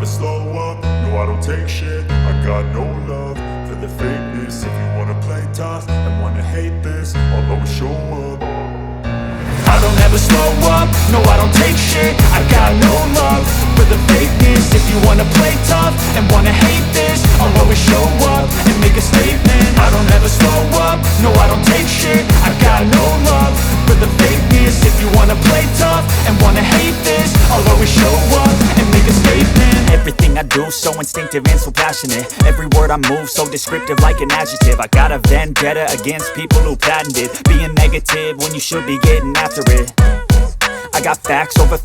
slow up, no I don't take shit. I got no love for the fakeness. If you wanna play tough and wanna hate this, I'll always show up. I don't ever slow up, no I don't take shit. I got no love for the fakeness. If you wanna play tough and wanna hate this, I'll always show up and make a statement. I don't ever slow up, no I don't take shit. I got no love for the fakeness. If you wanna play tough and wanna hate this, I'll always show up and make a statement. Everything I do so instinctive and so passionate. Every word I move so descriptive like an adjective. I got a vendetta against people who patented being negative when you should be getting after it. I got facts over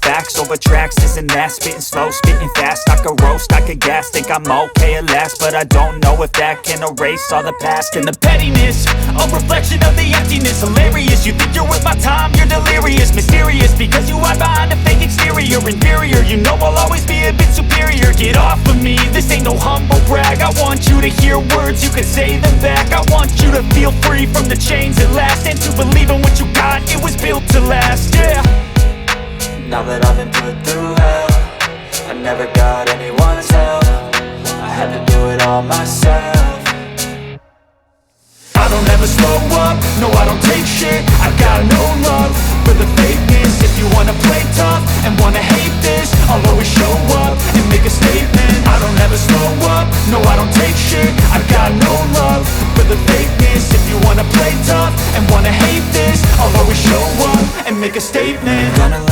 tracks, this and that. Spitting slow, spitting fast, I could roast, I could gas. Think I'm okay at last, but I don't know if that can erase all the past. And the pettiness, a reflection of the emptiness. Hilarious, you think you're worth my time, you're delirious. Mysterious, because you hide behind a fake exterior. Inferior, you know I'll always be a bit superior. Get off of me, this ain't no humble brag. I want you to hear words, you can say them back. I want you to feel free from the chains at last, and to believe in what you got, it was built to last, yeah. Now that I've been put through hell, I never got anyone's help. I had to do it all myself. I don't ever slow up, no I don't take shit. I got no love for the fakeness. If you wanna play tough and wanna hate this, I'll always show up and make a statement. I don't ever slow up, no I don't take shit. I got no love for the fakeness. If you wanna play tough and wanna hate this, I'll always show up and make a statement. Gonna let